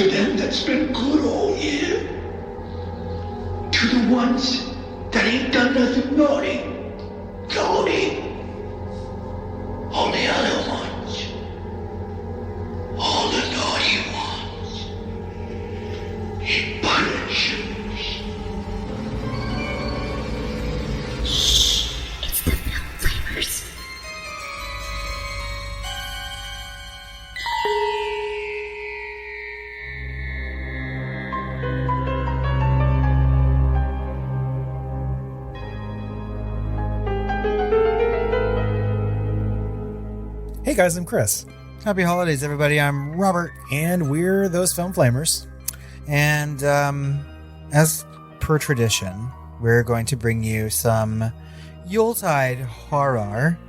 To them that's been good all year. To the ones that ain't done nothing naughty. All the other ones. All the naughty ones. He punishes. Shh, it's the film flavors. Hey guys, I'm Chris. Happy holidays, everybody. I'm Robert. And we're those film flamers. And as per tradition, we're going to bring you some Yuletide horror,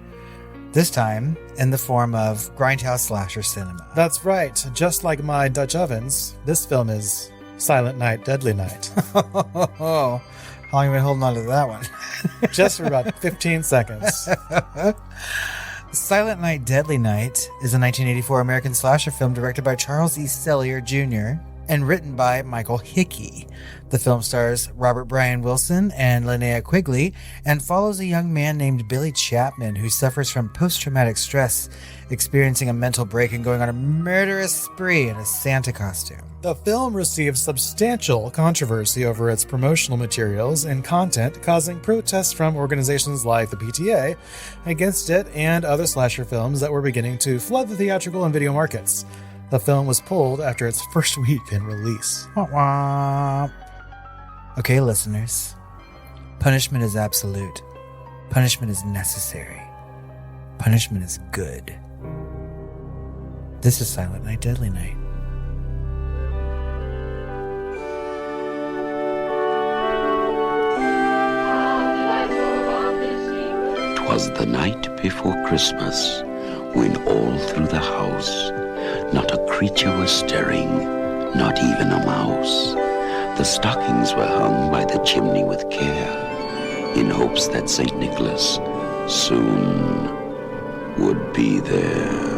this time in the form of grindhouse slasher cinema. That's right. Just like my Dutch ovens, this film is Silent Night, Deadly Night. How long have you been holding on to that one? Just for about 15 seconds. Silent Night, Deadly Night is a 1984 American slasher film directed by Charles E. Sellier Jr. and written by Michael Hickey. The film stars Robert Brian Wilson and Linnea Quigley and follows a young man named Billy Chapman who suffers from post-traumatic stress, experiencing a mental break and going on a murderous spree in a Santa costume. The film received substantial controversy over its promotional materials and content, causing protests from organizations like the PTA against it and other slasher films that were beginning to flood the theatrical and video markets. The film was pulled after its first week in release. Wah, wah. Okay, listeners. Punishment is absolute. Punishment is necessary. Punishment is good. This is Silent Night, Deadly Night. 'Twas the night before Christmas, when all through the house not a creature was stirring, not even a mouse. The stockings were hung by the chimney with care, in hopes that St. Nicholas soon would be there.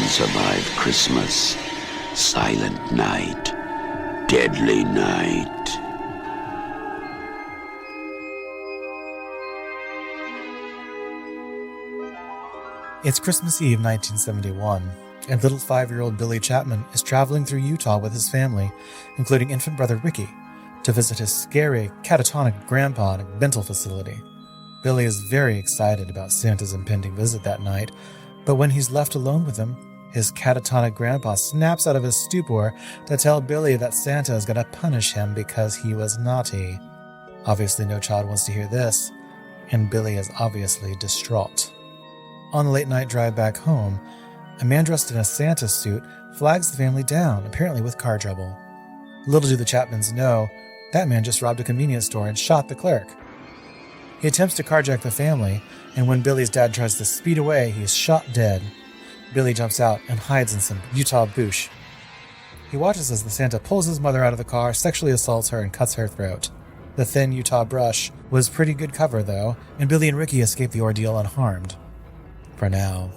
Survive Christmas, Silent Night, Deadly Night. It's Christmas Eve 1971, and little 5-year-old Billy Chapman is traveling through Utah with his family, including infant brother Ricky, to visit his scary, catatonic grandpa in a mental facility. Billy is very excited about Santa's impending visit that night, but when he's left alone with him, his catatonic grandpa snaps out of his stupor to tell Billy that Santa is going to punish him because he was naughty. Obviously, no child wants to hear this, and Billy is obviously distraught. On the late-night drive back home, a man dressed in a Santa suit flags the family down, apparently with car trouble. Little do the Chapmans know, that man just robbed a convenience store and shot the clerk. He attempts to carjack the family, and when Billy's dad tries to speed away, he is shot dead. Billy jumps out and hides in some Utah bush. He watches as the Santa pulls his mother out of the car, sexually assaults her, and cuts her throat. The thin Utah brush was pretty good cover, though, and Billy and Ricky escape the ordeal unharmed. For now.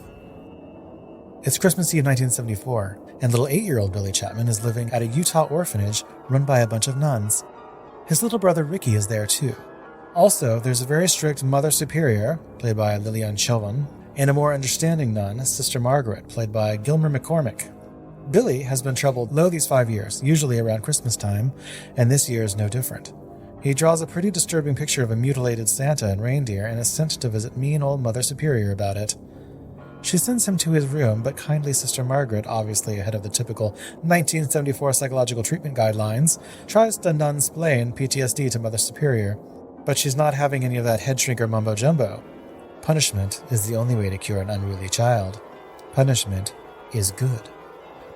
It's Christmas Eve 1974, and little 8-year-old Billy Chapman is living at a Utah orphanage run by a bunch of nuns. His little brother Ricky is there, too. Also, there's a very strict Mother Superior, played by Lillian Chauvin, and a more understanding nun, Sister Margaret, played by Gilmer McCormick. Billy has been troubled low these 5 years, usually around Christmas time, and this year is no different. He draws a pretty disturbing picture of a mutilated Santa and reindeer and is sent to visit mean old Mother Superior about it. She sends him to his room, but kindly Sister Margaret, obviously ahead of the typical 1974 psychological treatment guidelines, tries to nunsplain PTSD to Mother Superior. But she's not having any of that head-shrinker mumbo-jumbo. Punishment is the only way to cure an unruly child. Punishment is good.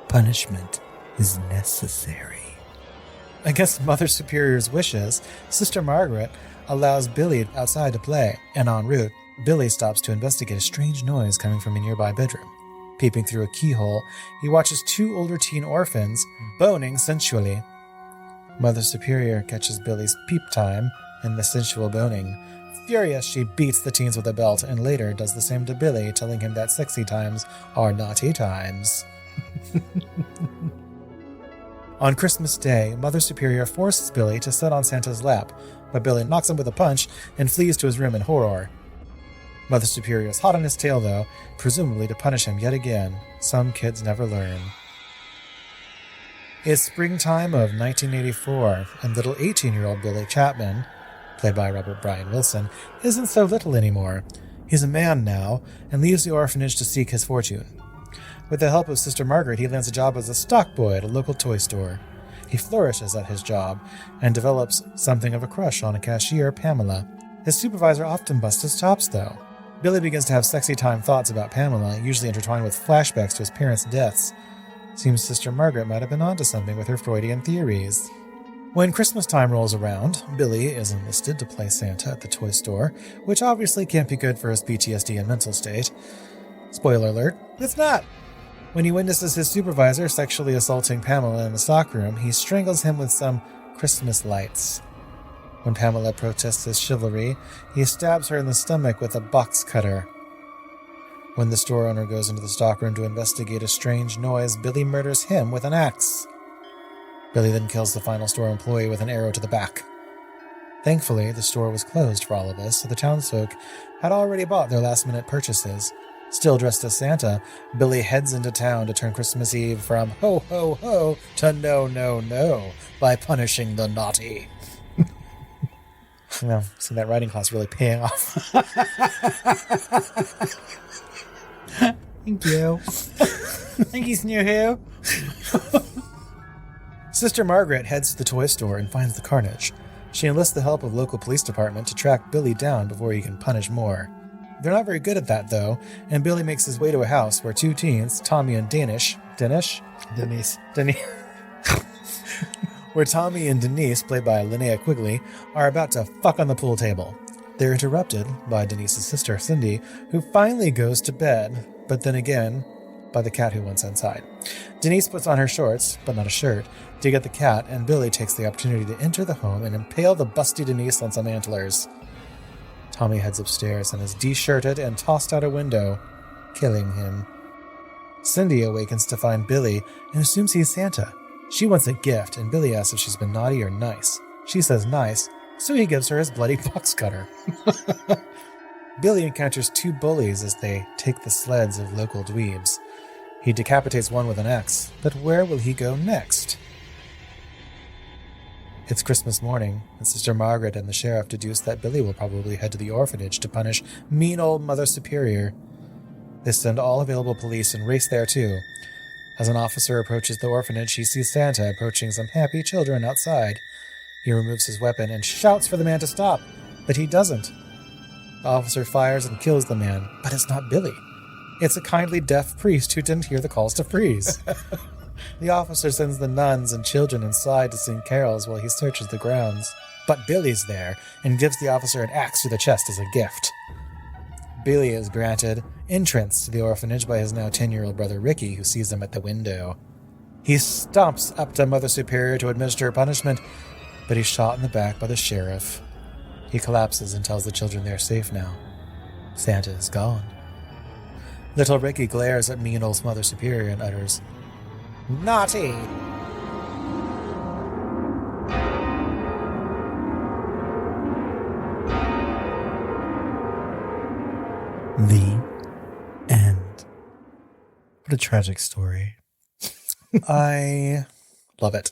Punishment is necessary. Against Mother Superior's wishes, Sister Margaret allows Billy outside to play, and en route, Billy stops to investigate a strange noise coming from a nearby bedroom. Peeping through a keyhole, he watches two older teen orphans boning sensually. Mother Superior catches Billy's peep time and the sensual boning. Furious, she beats the teens with a belt and later does the same to Billy, telling him that sexy times are naughty times. On Christmas Day, Mother Superior forces Billy to sit on Santa's lap, but Billy knocks him with a punch and flees to his room in horror. Mother Superior is hot on his tail, though, presumably to punish him yet again. Some kids never learn. It's springtime of 1984, and little 18-year-old Billy Chapman, played by Robert Brian Wilson, isn't so little anymore. He's a man now, and leaves the orphanage to seek his fortune. With the help of Sister Margaret, he lands a job as a stock boy at a local toy store. He flourishes at his job, and develops something of a crush on a cashier, Pamela. His supervisor often busts his chops, though. Billy begins to have sexy time thoughts about Pamela, usually intertwined with flashbacks to his parents' deaths. Seems Sister Margaret might have been onto something with her Freudian theories. When Christmas time rolls around, Billy is enlisted to play Santa at the toy store, which obviously can't be good for his PTSD and mental state. Spoiler alert, it's not! When he witnesses his supervisor sexually assaulting Pamela in the stockroom, he strangles him with some Christmas lights. When Pamela protests his chivalry, he stabs her in the stomach with a box cutter. When the store owner goes into the stockroom to investigate a strange noise, Billy murders him with an axe. Billy then kills the final store employee with an arrow to the back. Thankfully, the store was closed for all of us, so the townsfolk had already bought their last-minute purchases. Still dressed as Santa, Billy heads into town to turn Christmas Eve from ho, ho, ho to no, no, no by punishing the naughty. No, see that writing class really paying off. Thank you. Thank you, Snoo-Hoo. Sister Margaret heads to the toy store and finds the carnage. She enlists the help of local police department to track Billy down before he can punish more. They're not very good at that, though, and Billy makes his way to a house where two teens, Tommy and Denise, where Tommy and Denise, played by Linnea Quigley, are about to fuck on the pool table. They're interrupted by Denise's sister, Cindy, who finally goes to bed, but then again, by the cat who wants inside. Denise puts on her shorts, but not a shirt, to get the cat, and Billy takes the opportunity to enter the home and impale the busty Denise on some antlers. Tommy heads upstairs and is de-shirted and tossed out a window, killing him. Cindy awakens to find Billy and assumes he's Santa. She wants a gift, and Billy asks if she's been naughty or nice. She says nice, so he gives her his bloody box cutter. Billy encounters two bullies as they take the sleds of local dweebs. He decapitates one with an axe, but where will he go next? It's Christmas morning, and Sister Margaret and the sheriff deduce that Billy will probably head to the orphanage to punish mean old Mother Superior. They send all available police and race there too. As an officer approaches the orphanage, he sees Santa approaching some happy children outside. He removes his weapon and shouts for the man to stop, but he doesn't. The officer fires and kills the man, but it's not Billy. It's a kindly deaf priest who didn't hear the calls to freeze. The officer sends the nuns and children inside to sing carols while he searches the grounds. But Billy's there and gives the officer an axe to the chest as a gift. Billy is granted entrance to the orphanage by his now 10-year-old brother Ricky, who sees him at the window. He stomps up to Mother Superior to administer punishment, but he's shot in the back by the sheriff. He collapses and tells the children they're safe now. Santa is gone. Little Ricky glares at mean old Mother Superior and utters, "Naughty!" The end. What a tragic story. I love it.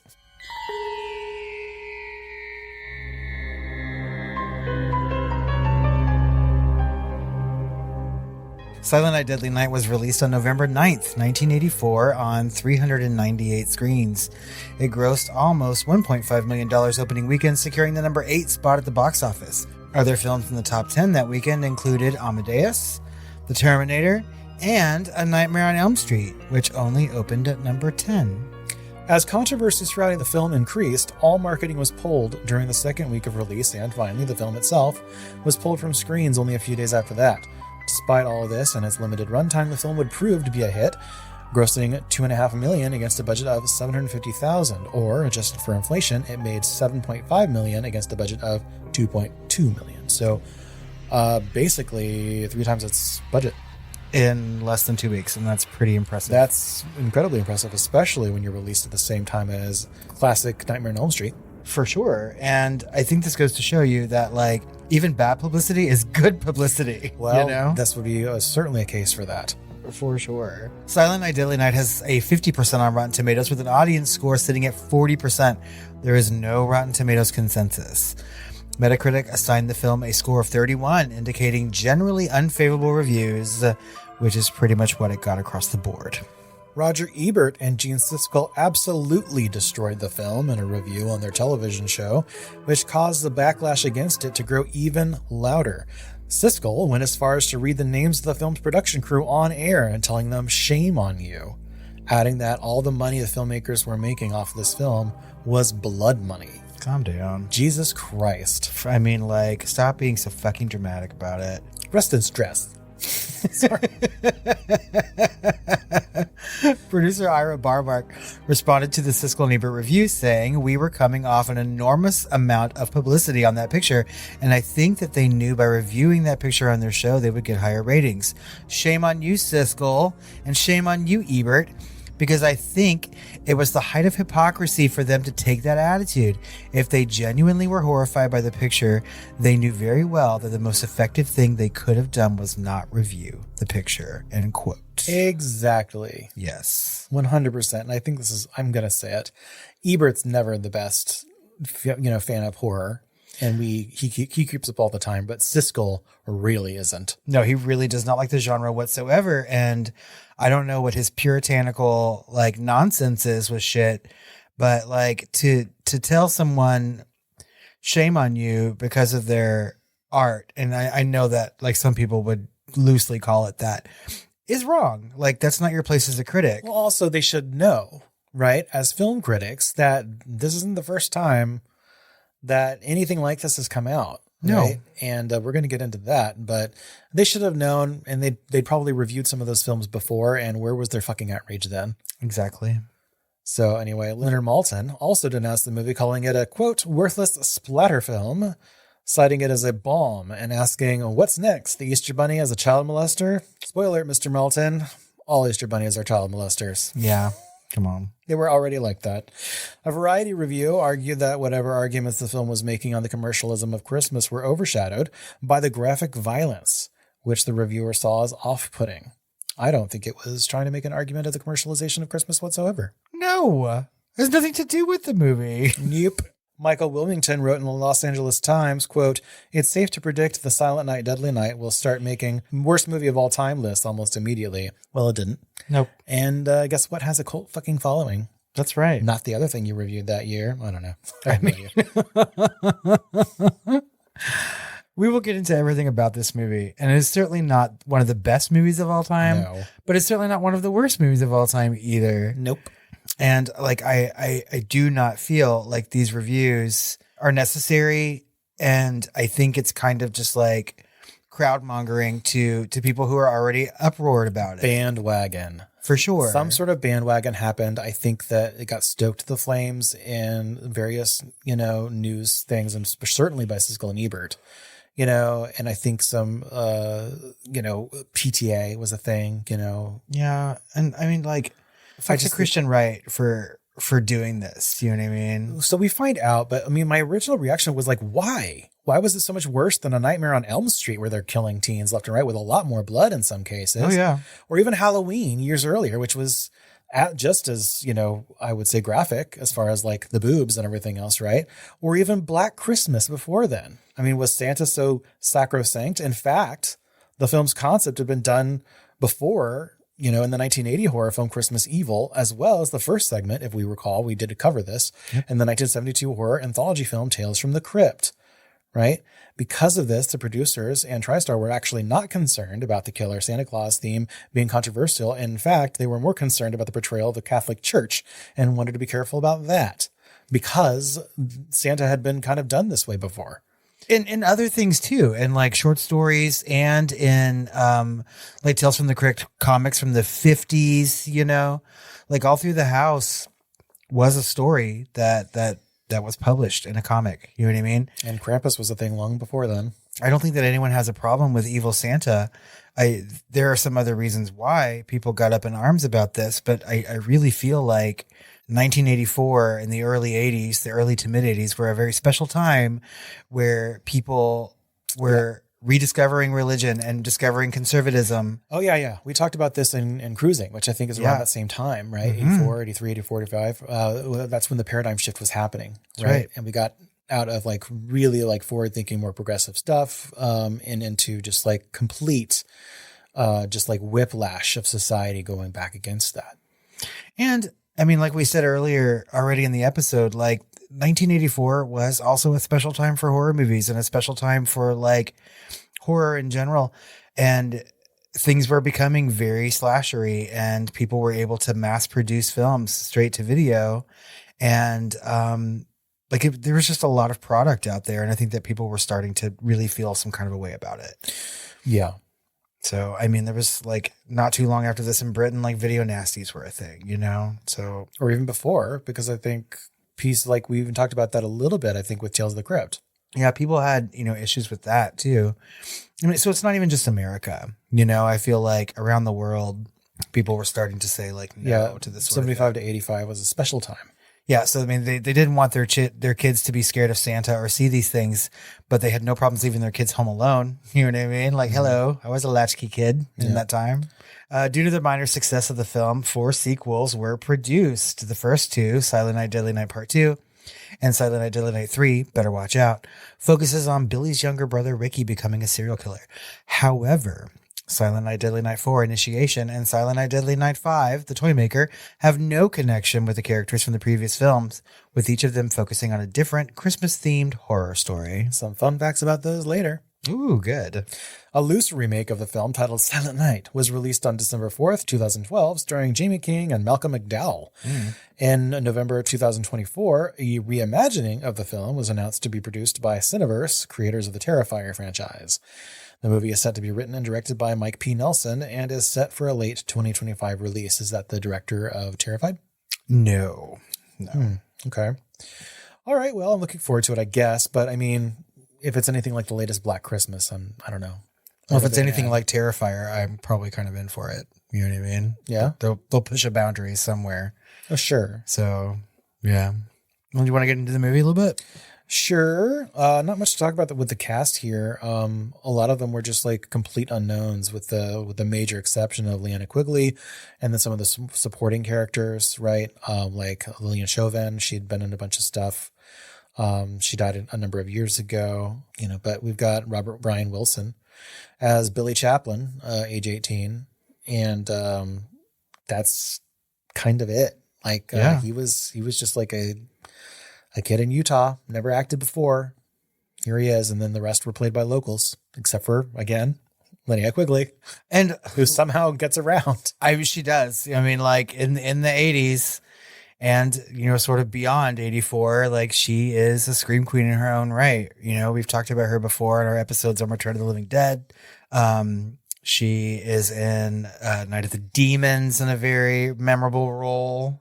Silent Night, Deadly Night was released on November 9th, 1984 on 398 screens. It grossed almost $1.5 million opening weekend, securing the number 8 spot at the box office. Other films in the top 10 that weekend included Amadeus, The Terminator, and A Nightmare on Elm Street, which only opened at number 10. As controversy surrounding the film increased, all marketing was pulled during the second week of release, and finally the film itself was pulled from screens only a few days after that. Despite all of this and its limited runtime, the film would prove to be a hit, grossing $2.5 million against a budget of $750,000, or adjusted for inflation, it made $7.5 million against a budget of $2.2 million. So basically 3 times its budget. In less than 2 weeks, and that's pretty impressive. That's incredibly impressive, especially when you're released at the same time as classic Nightmare on Elm Street. For sure. And I think this goes to show you that, like, even bad publicity is good publicity. Well, you know? this would be certainly a case for that. For sure. Silent Night, Deadly Night has a 50% on Rotten Tomatoes with an audience score sitting at 40%. There is no Rotten Tomatoes consensus. Metacritic assigned the film a score of 31, indicating generally unfavorable reviews, which is pretty much what it got across the board. Roger Ebert and Gene Siskel absolutely destroyed the film in a review on their television show, which caused the backlash against it to grow even louder. Siskel went as far as to read the names of the film's production crew on air and telling them, "Shame on you," adding that all the money the filmmakers were making off this film was blood money. Calm down. Jesus Christ. I mean, like, stop being so fucking dramatic about it. Rest in stress. Sorry. Producer Ira Barbark responded to the Siskel and Ebert review saying, "We were coming off an enormous amount of publicity on that picture, and I think that they knew by reviewing that picture on their show they would get higher ratings. Shame on you, Siskel, and shame on you, Ebert, because I think it was the height of hypocrisy for them to take that attitude. If they genuinely were horrified by the picture, they knew very well that the most effective thing they could have done was not review the picture." End quote. Exactly. Yes. 100%. And I think this is, I'm going to say it, Ebert's never the best, fan of horror. And he creeps up all the time, but Siskel really isn't. No, he really does not like the genre whatsoever. And I don't know what his puritanical like nonsense is with shit, but like to tell someone shame on you because of their art, and I know that like some people would loosely call it that, is wrong. Like, that's not your place as a critic. Well, also they should know, right, as film critics, that this isn't the first time that anything like this has come out. No. Right? And we're going to get into that, but they should have known, and they'd probably reviewed some of those films before, and where was their fucking outrage then? Exactly. So anyway, Leonard Maltin also denounced the movie, calling it a, quote, worthless splatter film, citing it as a bomb and asking, "What's next? The Easter Bunny as a child molester?" Spoiler alert, Mr. Maltin, all Easter Bunnies are child molesters. Yeah. Come on. They were already like that. A Variety review argued that whatever arguments the film was making on the commercialism of Christmas were overshadowed by the graphic violence, which the reviewer saw as off-putting. I don't think it was trying to make an argument of the commercialization of Christmas whatsoever. No. There's nothing to do with the movie. Nope. Michael Wilmington wrote in the Los Angeles Times, quote, "It's safe to predict the Silent Night, Deadly Night will start making worst movie of all time lists almost immediately." Well, it didn't. Nope. And guess what has a cult fucking following? That's right. Not the other thing you reviewed that year. I don't know. I have no idea. We will get into everything about this movie, and it's certainly not one of the best movies of all time, No. but it's certainly not one of the worst movies of all time either. Nope. And like, I do not feel like these reviews are necessary. And I think it's kind of just like crowd mongering to people who are already uproared about it. Bandwagon. For sure. Some sort of bandwagon happened. I think that it got stoked to the flames in various, news things, and certainly by Siskel and Ebert, and I think some, PTA was a thing, Yeah. And I mean, like, fuck the Christian right for doing this. You know what I mean? So we find out, but I mean, my original reaction was like, why? Why was it so much worse than A Nightmare on Elm Street, where they're killing teens left and right with a lot more blood in some cases? Oh, yeah. Or even Halloween years earlier, which was just as, I would say graphic as far as like the boobs and everything else, right? Or even Black Christmas before then. I mean, was Santa so sacrosanct? In fact, The film's concept had been done before, in the 1980 horror film Christmas Evil, as well as the first segment, if we recall, we did cover this, in the 1972 horror anthology film Tales from the Crypt, right? Because of this, the producers and TriStar were actually not concerned about the killer Santa Claus theme being controversial. In fact, they were more concerned about the portrayal of the Catholic Church and wanted to be careful about that because Santa had been kind of done this way before. In other things too, in like short stories and in like Tales from the Crypt comics from the 50s, like all through the house was a story that was published in a comic. You know what I mean? And Krampus was a thing long before then. I don't think that anyone has a problem with evil Santa. There are some other reasons why people got up in arms about this, but I really feel like 1984 and the early 80s, the early to mid 80s were a very special time where people were rediscovering religion and discovering conservatism. Oh, yeah. We talked about this in Cruising, which I think is around that same time, right? 84, 83, 84, 85. That's when the paradigm shift was happening, right? And we got out of like really like forward thinking, more progressive stuff and into just like complete, just like whiplash of society going back against that. And I mean, like we said earlier already in the episode, like 1984 was also a special time for horror movies and a special time for like horror in general. And things were becoming very slashery and people were able to mass produce films straight to video. And there was just a lot of product out there. And I think that people were starting to really feel some kind of a way about it. Yeah. So, I mean, there was like not too long after this in Britain, like video nasties were a thing, so. Or even before, because I think like we even talked about that a little bit, I think with Tales of the Crypt. Yeah. People had, issues with that too. I mean, so it's not even just America, I feel like around the world, people were starting to say like, no to this. 75 to 85 was a special time. Yeah, so I mean, they didn't want their kids to be scared of Santa or see these things, but they had no problems leaving their kids home alone. You know what I mean? Like, hello, I was a latchkey kid in that time. Due to the minor success of the film, 4 sequels were produced. The first 2, Silent Night, Deadly Night Part 2, and Silent Night, Deadly Night 3, Better Watch Out, focuses on Billy's younger brother Ricky becoming a serial killer. However, Silent Night, Deadly Night 4, Initiation, and Silent Night, Deadly Night 5, The Toymaker, have no connection with the characters from the previous films, with each of them focusing on a different Christmas-themed horror story. Some fun facts about those later. Ooh, good. A loose remake of the film titled Silent Night was released on December 4th, 2012, starring Jamie King and Malcolm McDowell. In November 2024, a reimagining of the film was announced to be produced by Cineverse, creators of the Terrifier franchise. The movie is set to be written and directed by Mike P. Nelson and is set for a late 2025 release. Is that the director of Terrified? No. Okay. All right. Well, I'm looking forward to it, I guess. But I mean, if it's anything like the latest Black Christmas, I don't know. Well, if it's anything like Terrifier, I'm probably kind of in for it. You know what I mean? Yeah. They'll push a boundary somewhere. Oh, sure. So, yeah. Well, do you want to get into the movie a little bit? Sure. Not much to talk about with the cast here. A lot of them were just like complete unknowns with the major exception of Linnea Quigley and then some of the supporting characters, right? Like Lillian Chauvin, she'd been in a bunch of stuff. She died a number of years ago, but we've got Robert Brian Wilson as Billy Chapman, age 18. And, that's kind of it. Like, he was just like a kid in Utah, never acted before. Here he is. And then the rest were played by locals, except for, again, Linnea Quigley, and who somehow gets around. She does. I mean, like in the 80s and, sort of beyond 84, like she is a scream queen in her own right. We've talked about her before in our episodes on Return of the Living Dead. She is in Night of the Demons in a very memorable role.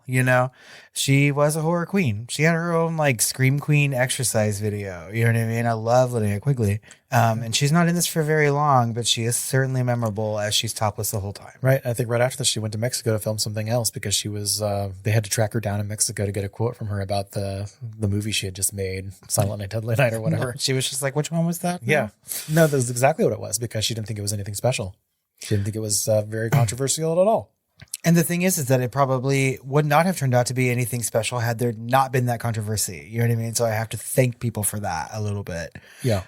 She was a horror queen. She had her own like Scream Queen exercise video. You know what I mean? I love Linnea Quigley. And she's not in this for very long, but she is certainly memorable as she's topless the whole time. Right. I think right after this, she went to Mexico to film something else because she was, they had to track her down in Mexico to get a quote from her about the movie she had just made, Silent Night, Deadly Night or whatever. She was just like, which one was that? Yeah. No, that's exactly what it was because she didn't think it was anything special. She didn't think it was very controversial at all. And the thing is that it probably would not have turned out to be anything special had there not been that controversy. You know what I mean? So I have to thank people for that a little bit. Yeah.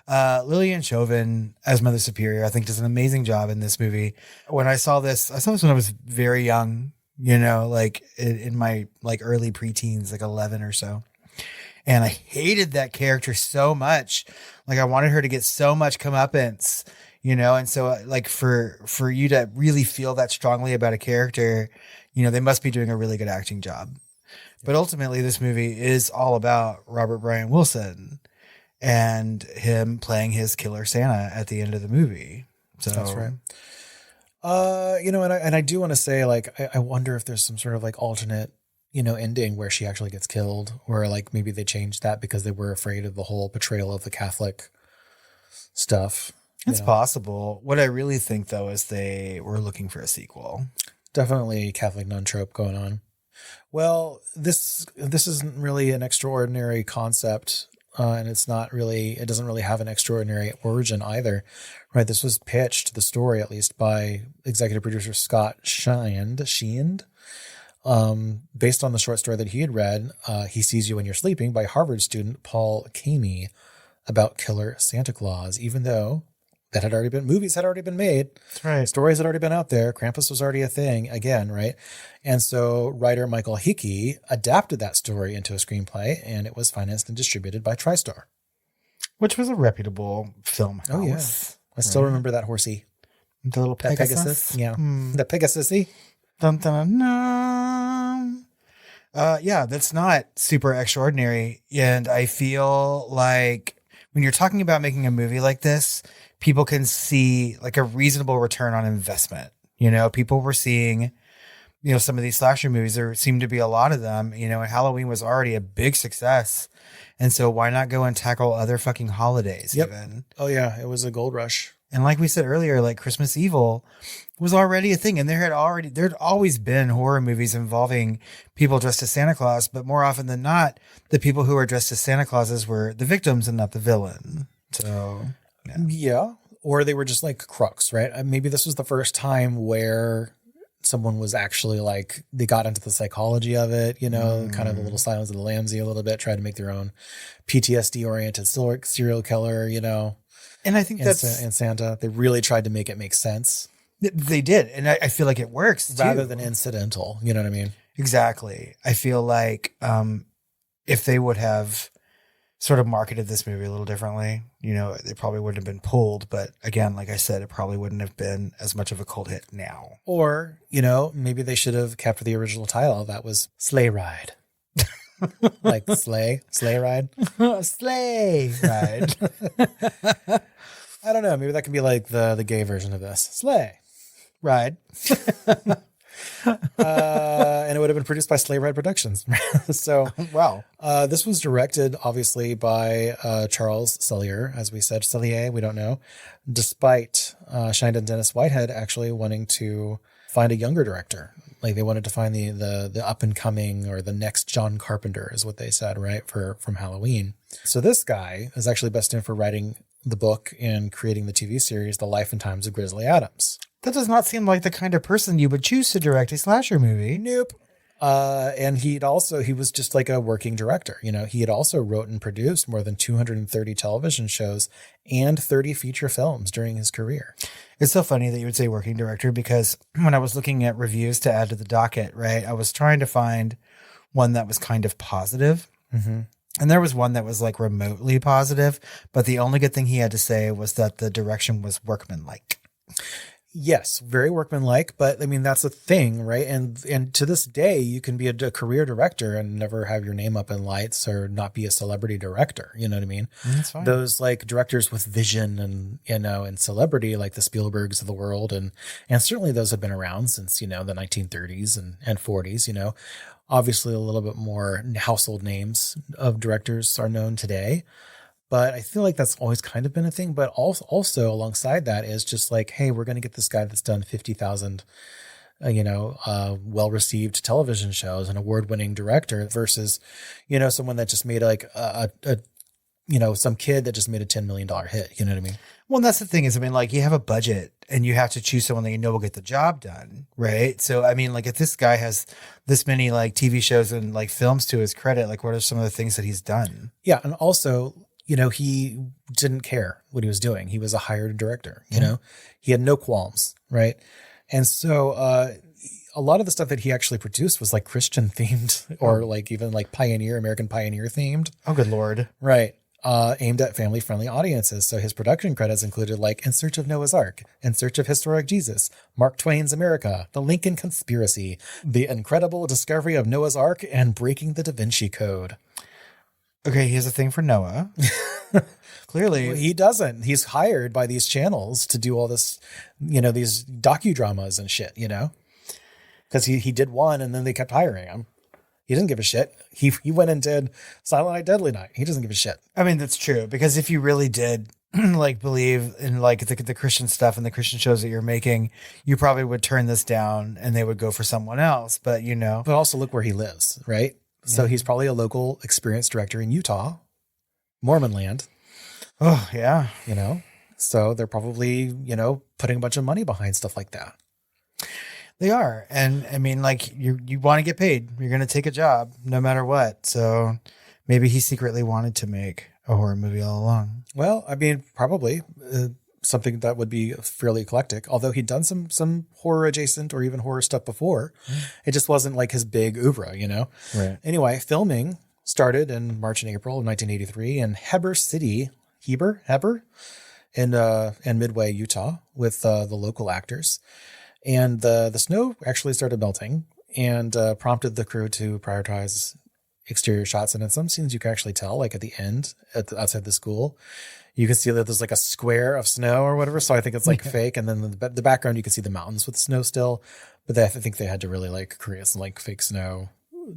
Lillian Chauvin as Mother Superior, I think, does an amazing job in this movie. When I saw this when I was very young, you know, like in my like early preteens, like 11 or so. And I hated that character so much. Like I wanted her to get so much comeuppance. You know, and so like for you to really feel that strongly about a character, you know, they must be doing a really good acting job. But ultimately, this movie is all about Robert Brian Wilson and him playing his killer Santa at the end of the movie. So that's right. You know, and I do want to say, like, I wonder if there's some sort of like alternate, you know, ending where she actually gets killed, or like maybe they changed that because they were afraid of the whole portrayal of the Catholic stuff. It's possible. What I really think, though, is they were looking for a sequel. Definitely Catholic nun trope going on. Well, this isn't really an extraordinary concept, and it doesn't really have an extraordinary origin either, right? This was pitched, the story at least, by executive producer Scott Sheend, based on the short story that he had read, He Sees You When You're Sleeping, by Harvard student Paul Kamey, about killer Santa Claus, even though movies had already been made. That's right. Stories had already been out there. Krampus was already a thing again, right? And so writer Michael Hickey adapted that story into a screenplay, and it was financed and distributed by TriStar. Which was a reputable film house. Oh, yeah. I still remember that horsey. The little Pegasus. Yeah. The Pegasusy. Dun, dun, dun, dun. Yeah, that's not super extraordinary. And I feel like when you're talking about making a movie like this, people can see like a reasonable return on investment. You know, people were seeing, you know, some of these slasher movies, there seemed to be a lot of them, you know, and Halloween was already a big success. And so why not go and tackle other fucking holidays even? Oh yeah. It was a gold rush. And like we said earlier, like Christmas Evil was already a thing. And there'd always been horror movies involving people dressed as Santa Claus, but more often than not, the people who were dressed as Santa Clauses were the victims and not the villain. So yeah. Or they were just like crooks, right? Maybe this was the first time where someone was actually like, they got into the psychology of it, you know, kind of a little Silence of the Lambsy a little bit, tried to make their own PTSD oriented serial killer, you know. And I think in Santa, they really tried to make it make sense. They did. And I feel like it works rather than incidental. You know what I mean? Exactly. I feel like if they would have sort of marketed this movie a little differently, you know, it probably wouldn't have been pulled. But again, like I said, it probably wouldn't have been as much of a cult hit now. Or, you know, maybe they should have kept the original title. That was Sleigh Ride. Like sleigh ride. Sleigh ride. I don't know. Maybe that could be like the gay version of this. Sleigh ride. And it would have been produced by Sleigh Ride Productions. So, wow. This was directed, obviously, by Charles Sellier, as we said. Sellier, we don't know. Despite Shine and Dennis Whitehead actually wanting to find a younger director. Like they wanted to find the up and coming, or the next John Carpenter is what they said, right? From Halloween. So this guy is actually best known for writing the book and creating the TV series, The Life and Times of Grizzly Adams. That does not seem like the kind of person you would choose to direct a slasher movie. Nope. And he was just like a working director. You know, he had also wrote and produced more than 230 television shows and 30 feature films during his career. It's so funny that you would say working director, because when I was looking at reviews to add to the docket, right, I was trying to find one that was kind of positive. Mm-hmm. And there was one that was like remotely positive, but the only good thing he had to say was that the direction was workmanlike. Yes, very workmanlike, but I mean, that's a thing, right? And to this day, you can be a career director and never have your name up in lights or not be a celebrity director. You know what I mean? That's fine. Those like directors with vision and, you know, and celebrity, like the Spielbergs of the world. And certainly those have been around since, you know, the 1930s and 40s, you know. Obviously a little bit more household names of directors are known today. But I feel like that's always kind of been a thing. But also alongside that is just like, hey, we're going to get this guy that's done 50,000, well-received television shows, an award-winning director versus, you know, someone that just made like a some kid that just made a $10 million hit. You know what I mean? Well, and that's the thing is, I mean, like, you have a budget and you have to choose someone that you know will get the job done, right? So, I mean, like, if this guy has this many, like, TV shows and, like, films to his credit, like, what are some of the things that he's done? Yeah, and also, he didn't care what he was doing. He was a hired director, you know? He had no qualms, right? And so a lot of the stuff that he actually produced was, like, Christian-themed or, like, even, like, American Pioneer-themed. Oh, good Lord. Right. Aimed at family-friendly audiences. So his production credits included like In Search of Noah's Ark, In Search of Historic Jesus, Mark Twain's America, The Lincoln Conspiracy, The Incredible Discovery of Noah's Ark, and Breaking the Da Vinci Code. Okay, he has a thing for Noah. Clearly. Well, he doesn't. He's hired by these channels to do all this, these docudramas and shit, because he did one and then they kept hiring him. He doesn't give a shit. He went and did Silent Night, Deadly Night. He doesn't give a shit. I mean, that's true. Because if you really did like believe in like the Christian stuff and the Christian shows that you're making, you probably would turn this down and they would go for someone else. But But also look where he lives, right? Yeah. So he's probably a local experienced director in Utah, Mormon land. Oh, yeah. So they're probably, putting a bunch of money behind stuff like that. They are. And I mean, like you want to get paid. You're going to take a job no matter what. So maybe he secretly wanted to make a horror movie all along. Well, I mean, probably something that would be fairly eclectic, although he'd done some horror adjacent or even horror stuff before. It just wasn't like his big oeuvre, Right. Anyway, filming started in March and April of 1983 in Heber in Midway, Utah, with the local actors. And the snow actually started melting and prompted the crew to prioritize exterior shots. And in some scenes, you can actually tell, like at the end, outside the school, you can see that there's like a square of snow or whatever. So I think it's like fake. And then the background, you can see the mountains with snow still. But I think they had to really like create some like fake snow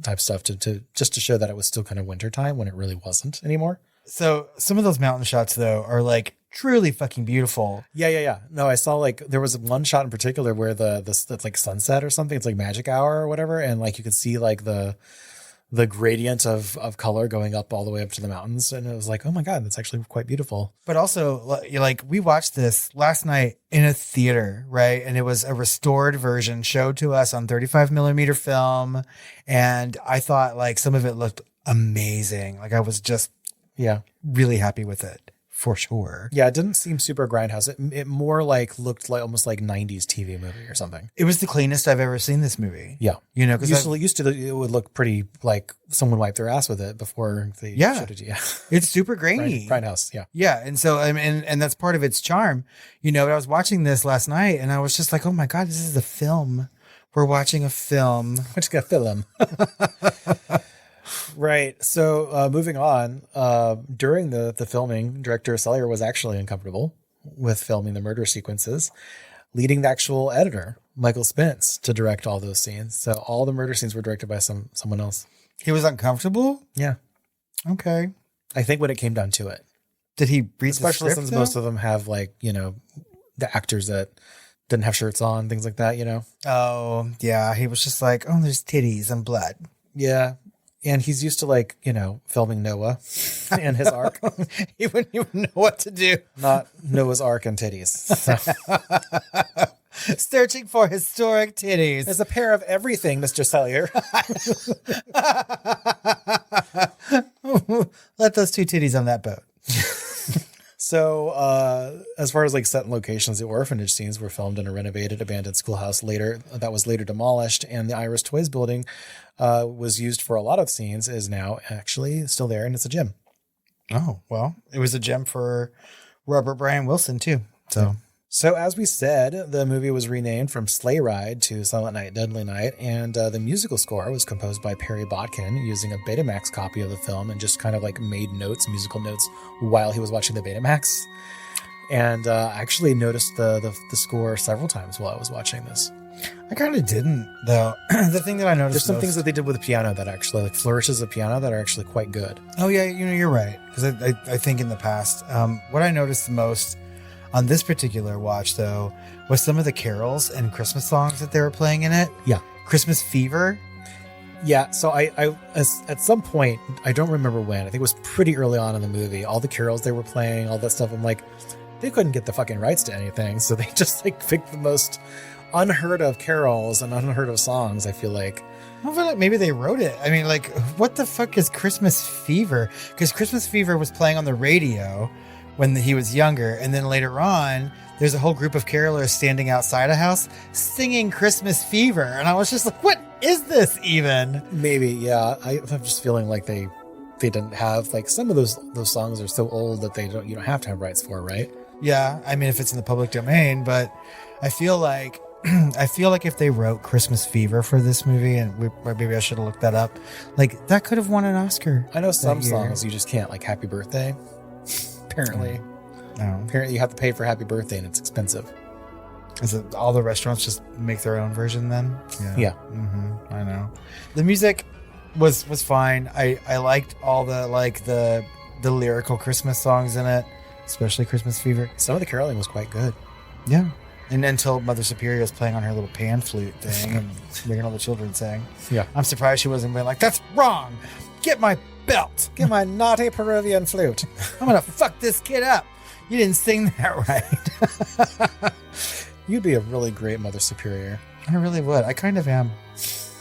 type stuff to just to show that it was still kind of wintertime when it really wasn't anymore. So some of those mountain shots, though, are like truly fucking beautiful. Yeah. No, I saw like there was one shot in particular where that's like sunset or something. It's like magic hour or whatever, and like you could see like the gradient of color going up all the way up to the mountains, and it was like, oh my god, that's actually quite beautiful. But also, like we watched this last night in a theater, right? And it was a restored version showed to us on 35 millimeter film, and I thought like some of it looked amazing. Like I was just really happy with it. For sure. Yeah, it didn't seem super grindhouse. It more like looked like almost like 90s TV movie or something. It was the cleanest I've ever seen this movie. Yeah. Because used to it would look pretty like someone wiped their ass with it before they showed it. Yeah. It's super grainy. Grindhouse. Yeah. Yeah. And so, I mean, and that's part of its charm. But I was watching this last night and I was just like, oh my God, this is a film. We're watching a film. We're just going to film. Right. So moving on, during the filming, director Sellier was actually uncomfortable with filming the murder sequences, leading the actual editor, Michael Spence, to direct all those scenes. So all the murder scenes were directed by someone else. He was uncomfortable? Yeah. Okay. I think when it came down to it. Did he read especially the script, since most of them have like, the actors that didn't have shirts on, things like that, Oh, yeah. He was just like, oh, there's titties and blood. Yeah. And he's used to like, filming Noah and his ark. He wouldn't even know what to do. Not Noah's Ark and titties. So. Searching for historic titties. There's a pair of everything, Mr. Sellier. Let those two titties on that boat. So as far as like set and locations, the orphanage scenes were filmed in a renovated abandoned schoolhouse that was later demolished, and the Iris Toys building was used for a lot of scenes, is now actually still there, and it's a gym. Oh, well, it was a gym for Robert Brian Wilson too. So as we said, the movie was renamed from Sleigh Ride to Silent Night, Deadly Night, and the musical score was composed by Perry Botkin using a Betamax copy of the film and just kind of like made musical notes while he was watching the Betamax. And I actually noticed the score several times while I was watching this. I kind of didn't, though. The thing that I noticed, there's some things that they did with the piano that actually like flourishes of piano that are actually quite good. Oh yeah, you're right. Because I think in the past, what I noticed the most on this particular watch, though, was some of the carols and Christmas songs that they were playing in it. Yeah. Christmas Fever. Yeah, so at some point, I don't remember when, I think it was pretty early on in the movie, all the carols they were playing, all that stuff, I'm like, they couldn't get the fucking rights to anything, so they just like picked the most unheard of carols and unheard of songs, I feel like. I feel like maybe they wrote it. I mean, like, what the fuck is Christmas Fever? Because Christmas Fever was playing on the radio when he was younger, and then later on, there's a whole group of carolers standing outside a house singing Christmas Fever, and I was just like, what is this even? Maybe, yeah. I'm just feeling like they didn't have, like, some of those songs are so old that you don't have to have rights for, right? Yeah, I mean, if it's in the public domain, but I feel like if they wrote Christmas Fever for this movie, and maybe I should have looked that up, like, that could have won an Oscar. I know some songs you just can't, like Happy Birthday, apparently. No. Apparently you have to pay for Happy Birthday and it's expensive. Is it all the restaurants just make their own version then? Yeah. Mm-hmm. I know. The music was fine. I liked all the lyrical Christmas songs in it, especially Christmas Fever. Some of the caroling was quite good. Yeah. And until Mother Superior was playing on her little pan flute thing and making all the children sing. Yeah. I'm surprised she wasn't being like, that's wrong. Get my belt. Get my naughty Peruvian flute. I'm going to fuck this kid up. You didn't sing that right. You'd be a really great Mother Superior. I really would. I kind of am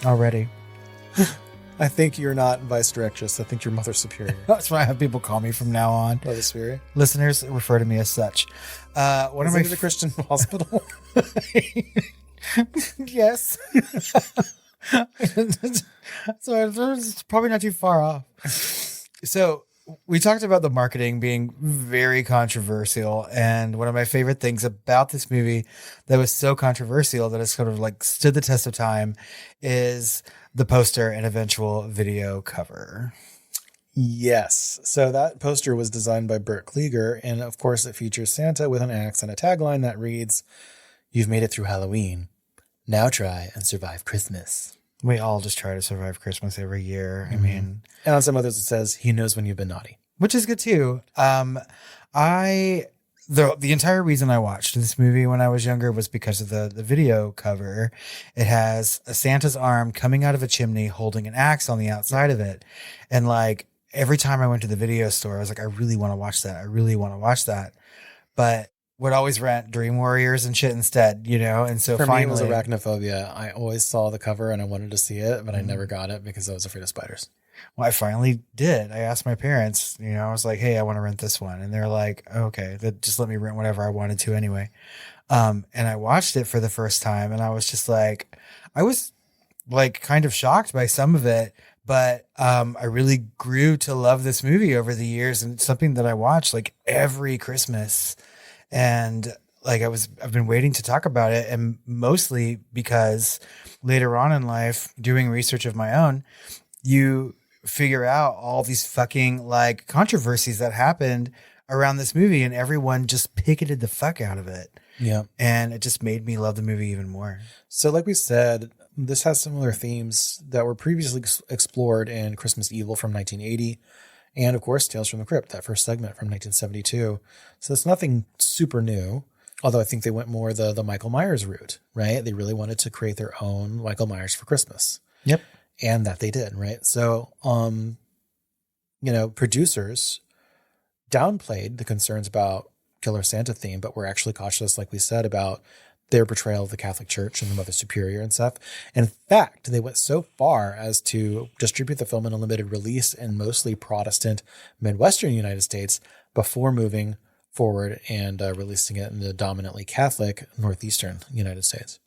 already. I think you're not Vice Directress. I think you're Mother Superior. That's why I have people call me from now on. Mother Superior. Listeners refer to me as such. One of my the Christian hospital. Yes. So it's probably not too far off. So we talked about the marketing being very controversial, and one of my favorite things about this movie that was so controversial that it's sort of like stood the test of time is the poster and eventual video cover. Yes. So that poster was designed by Burt Klieger, and of course it features Santa with an axe and a tagline that reads, "You've made it through Halloween. Now try and survive Christmas." We all just try to survive Christmas every year. I mean, and on some others it says, "He knows when you've been naughty," which is good too. The entire reason I watched this movie when I was younger was because of the video cover. It has a Santa's arm coming out of a chimney holding an axe on the outside of it. And like every time I went to the video store, I was like, I really want to watch that. I really want to watch that. But would always rent Dream Warriors and shit instead, you know? And so for finally, me, it was arachnophobia. I always saw the cover and I wanted to see it, but I never got it because I was afraid of spiders. Well, I finally did. I asked my parents, you know, I was like, hey, I want to rent this one. And they're like, okay, just let me rent whatever I wanted to anyway. And I watched it for the first time and I was just like, I was like kind of shocked by some of it, but I really grew to love this movie over the years, and it's something that I watch like every Christmas. And like I've been waiting to talk about it, and mostly because later on in life, doing research of my own, you figure out all these fucking like controversies that happened around this movie, and everyone just picketed the fuck out of it. Yeah. And it just made me love the movie even more. So like we said, this has similar themes that were previously explored in Christmas Evil from 1980. And of course, Tales from the Crypt, that first segment from 1972. So it's nothing super new. Although I think they went more the Michael Myers route, right? They really wanted to create their own Michael Myers for Christmas. Yep. And that they did, right? So, producers downplayed the concerns about Killer Santa theme, but were actually cautious, like we said, about their portrayal of the Catholic Church and the Mother Superior and stuff. In fact, they went so far as to distribute the film in a limited release in mostly Protestant Midwestern United States before moving forward and releasing it in the dominantly Catholic Northeastern United States.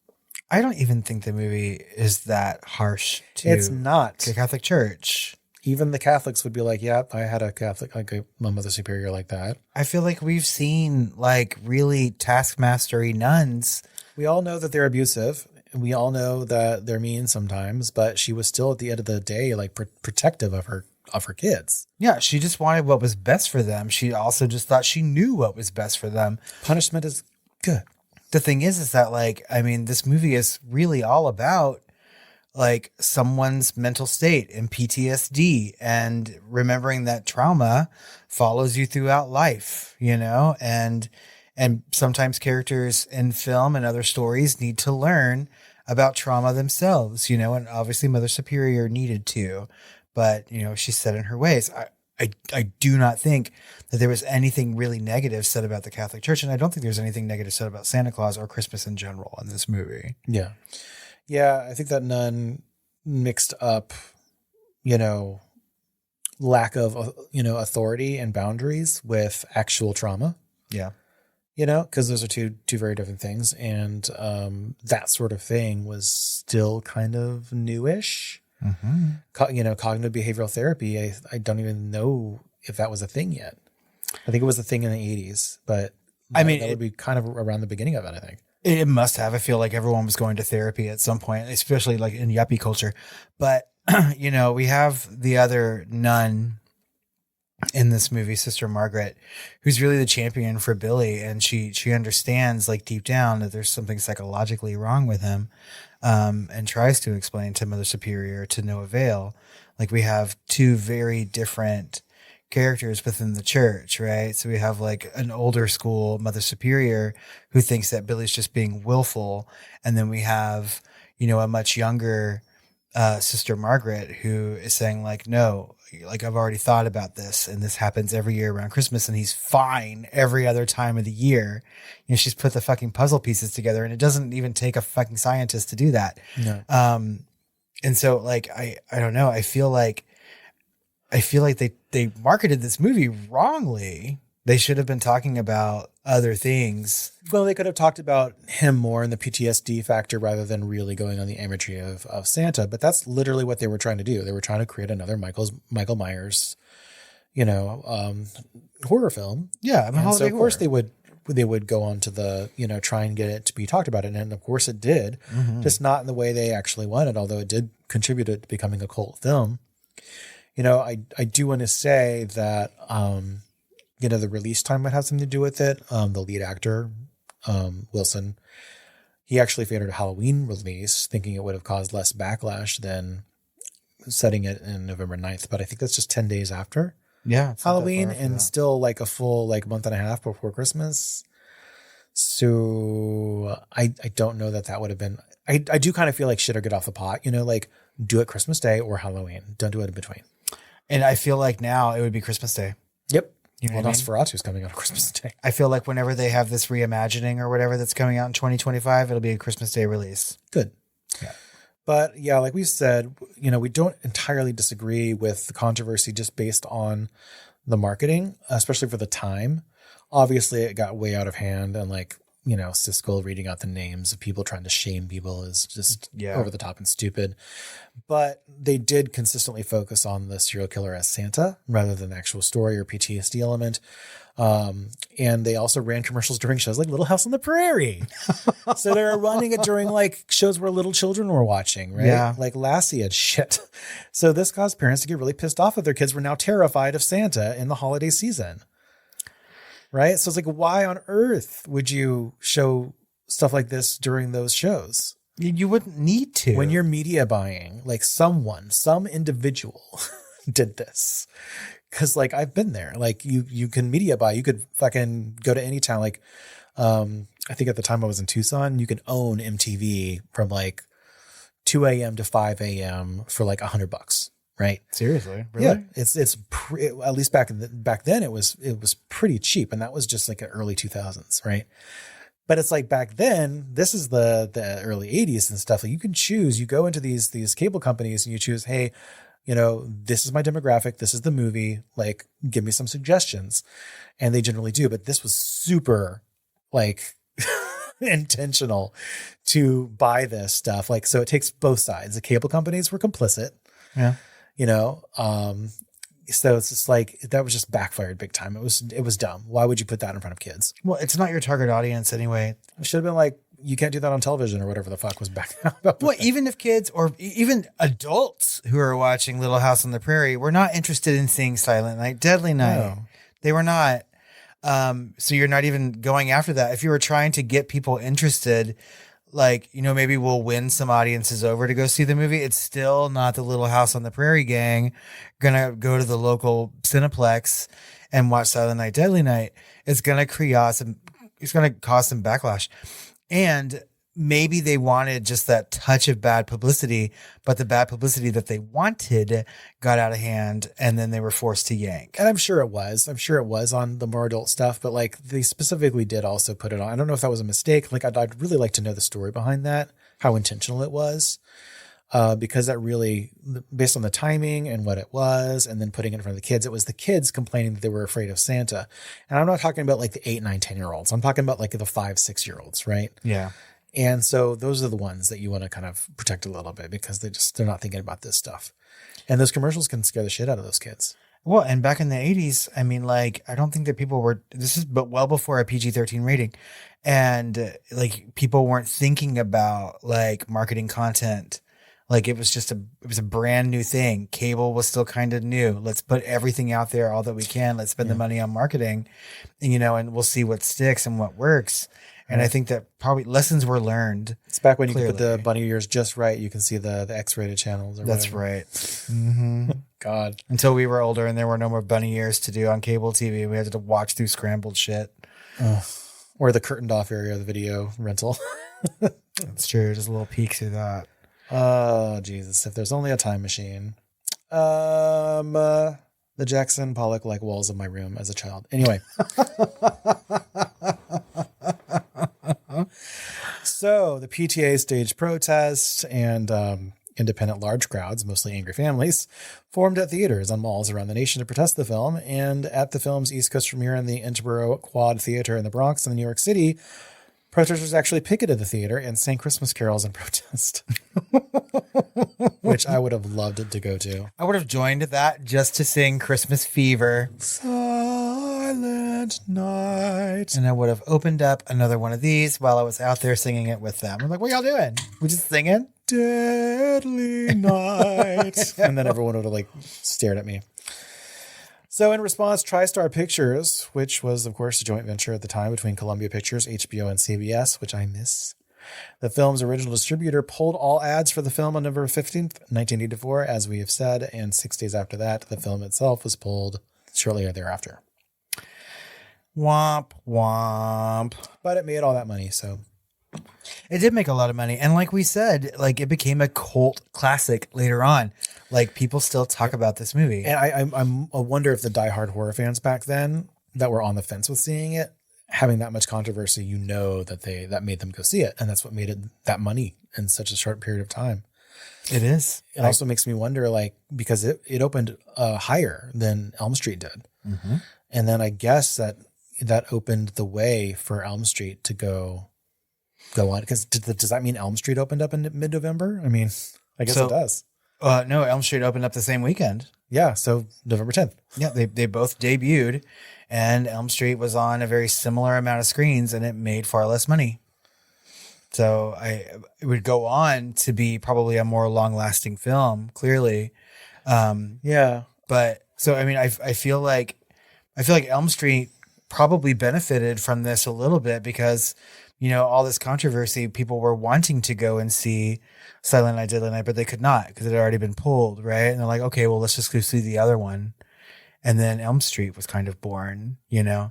I don't even think the movie is that harsh to It's not. the Catholic Church. Even the Catholics would be like, yeah, I had a Catholic, like a Mother Superior like that. I feel like we've seen like really taskmastery nuns. We all know that they're abusive. And we all know that they're mean sometimes, but she was still at the end of the day, like protective of her kids. Yeah, she just wanted what was best for them. She also just thought she knew what was best for them. Punishment is good. The thing is that like, I mean, this movie is really all about like someone's mental state and PTSD and remembering that trauma follows you throughout life, you know, and sometimes characters in film and other stories need to learn about trauma themselves, you know, and obviously Mother Superior needed to, but, you know, she's set in her ways. I do not think that there was anything really negative said about the Catholic Church, and I don't think there's anything negative said about Santa Claus or Christmas in general in this movie. Yeah. Yeah, I think that nun mixed up, you know, lack of, you know, authority and boundaries with actual trauma. Yeah. You know, because those are two very different things. And that sort of thing was still kind of newish. Mm-hmm. You know, cognitive behavioral therapy, I don't even know if that was a thing yet. I think it was a thing in the 80s, but I mean, that would be kind of around the beginning of it, I think. It must have. I feel like everyone was going to therapy at some point, especially like in yuppie culture. But, you know, we have the other nun in this movie, Sister Margaret, who's really the champion for Billy. And she understands like deep down that there's something psychologically wrong with him, and tries to explain to Mother Superior to no avail. Like we have two very different characters within the church, right? So we have like an older school Mother Superior who thinks that Billy's just being willful. And then we have, you know, a much younger Sister Margaret who is saying like, no, like I've already thought about this and this happens every year around Christmas and he's fine every other time of the year. You know, she's put the fucking puzzle pieces together and it doesn't even take a fucking scientist to do that. No. And so like, I don't know. I feel like they marketed this movie wrongly. They should have been talking about other things. Well, they could have talked about him more and the PTSD factor rather than really going on the imagery of Santa. But that's literally what they were trying to do. They were trying to create another Michael Myers, you know, horror film. Yeah. I mean, and so of course they would go on to the, you know, try and get it to be talked about. And of course it did, just not in the way they actually wanted, although it did contribute to becoming a cult film. You know, I do want to say that, you know, the release time might have something to do with it. The lead actor, Wilson, he actually favored a Halloween release, thinking it would have caused less backlash than setting it in November 9th. But I think that's just 10 days after Halloween and still like a full like month and a half before Christmas. So I don't know that would have been, I do kind of feel like shit or get off the pot, you know, like do it Christmas Day or Halloween. Don't do it in between. And I feel like now it would be Christmas Day. Yep. You know well, Nosferatu's coming out on Christmas Day. I feel like whenever they have this reimagining or whatever that's coming out in 2025, it'll be a Christmas Day release. Good. Yeah. But yeah, like we said, you know, we don't entirely disagree with the controversy just based on the marketing, especially for the time. Obviously, it got way out of hand and like, you know, Siskel reading out the names of people trying to shame people is just over the top and stupid. But they did consistently focus on the serial killer as Santa rather than the actual story or PTSD element. And they also ran commercials during shows like Little House on the Prairie. So they were running it during like shows where little children were watching, right? Yeah. Like Lassie and shit. So this caused parents to get really pissed off that their kids were now terrified of Santa in the holiday season. Right. So it's like, why on earth would you show stuff like this during those shows? You wouldn't need to. When you're media buying, like some individual did this. Cause like I've been there, like you can media buy, you could fucking go to any town. Like, I think at the time I was in Tucson, you can own MTV from like 2 a.m. to 5 a.m. for like $100. Right. Seriously. Really? Yeah. It's at least back then it was pretty cheap. And that was just like the early 2000s. Right. But it's like back then, this is the early 80s and stuff. Like you can choose, you go into these cable companies and you choose, hey, you know, this is my demographic. This is the movie. Like, give me some suggestions. And they generally do. But this was super like intentional to buy this stuff. Like, so it takes both sides. The cable companies were complicit. Yeah. You know, so it's just like, that was just backfired big time. It was dumb. Why would you put that in front of kids? Well, it's not your target audience anyway. It should have been like, you can't do that on television or whatever the fuck was back then. Well, even if kids or even adults who are watching Little House on the Prairie were not interested in seeing Silent Night, Deadly Night. No. They were not. So you're not even going after that. If you were trying to get people interested, like, you know, maybe we'll win some audiences over to go see the movie. It's still not the Little House on the Prairie gang gonna go to the local Cineplex and watch Silent Night, Deadly Night. It's gonna cause some backlash. And maybe they wanted just that touch of bad publicity, but the bad publicity that they wanted got out of hand, and then they were forced to yank. And I'm sure it was on the more adult stuff, but like they specifically did also put it on. I don't know if that was a mistake. Like I'd really like to know the story behind that, how intentional it was. Because that really, based on the timing and what it was, and then putting it in front of the kids, it was the kids complaining that they were afraid of Santa. And I'm not talking about like the 8, 9, 10-year-olds. I'm talking about like the 5, 6-year-olds, right? Yeah. And so those are the ones that you want to kind of protect a little bit because they're not thinking about this stuff. And those commercials can scare the shit out of those kids. Well, and back in the 80s, I mean, like, I don't think that people were, this is but well before a PG-13 rating. And like people weren't thinking about like marketing content. Like it was a brand new thing. Cable was still kind of new. Let's put everything out there, all that we can. Let's spend the money on marketing, and, and we'll see what sticks and what works. And I think that probably lessons were learned. It's back when you could put the bunny ears just right. You can see the X-rated channels. Or That's whatever. right. Mm-hmm. God. Until we were older and there were no more bunny ears to do on cable TV. We had to watch through scrambled shit. Or the curtained off area of the video rental. That's true. Just a little peek through that. Oh, Jesus. If there's only a time machine. The Jackson Pollock like walls of my room as a child. Anyway. So the PTA staged protests and independent large crowds, mostly angry families, formed at theaters on malls around the nation to protest the film. And at the film's East Coast premiere in the Interborough Quad Theater in the Bronx in New York City, protesters actually picketed the theater and sang Christmas carols in protest, which I would have loved to go to. I would have joined that just to sing Christmas Fever. Silent night. And I would have opened up another one of these while I was out there singing it with them. I'm like, what y'all doing? We just singing? Deadly night. And then everyone would have like stared at me. So in response, TriStar Pictures, which was, of course, a joint venture at the time between Columbia Pictures, HBO, and CBS, which I miss. The film's original distributor pulled all ads for the film on November 15th, 1984, as we have said, and 6 days after that, the film itself was pulled shortly thereafter. Womp, womp. But it made all that money, so... It did make a lot of money. And like we said, like it became a cult classic later on. Like people still talk about this movie. And I wonder if the diehard horror fans back then that were on the fence with seeing it, having that much controversy, that made them go see it. And that's what made it that money in such a short period of time. It is. It also makes me wonder, like, because it opened higher than Elm Street did. Mm-hmm. And then I guess that opened the way for Elm Street to go on. Because does that mean Elm Street opened up in mid-November? I mean, I guess it does. No, Elm Street opened up the same weekend. Yeah, so November 10th. Yeah, they both debuted, and Elm Street was on a very similar amount of screens, and it made far less money. So it would go on to be probably a more long-lasting film, clearly. Yeah. But so I mean, I feel like Elm Street probably benefited from this a little bit because, all this controversy, people were wanting to go and see Silent Night, Deadly Night, but they could not because it had already been pulled, right? And they're like, okay, well, let's just go see the other one. And then Elm Street was kind of born, The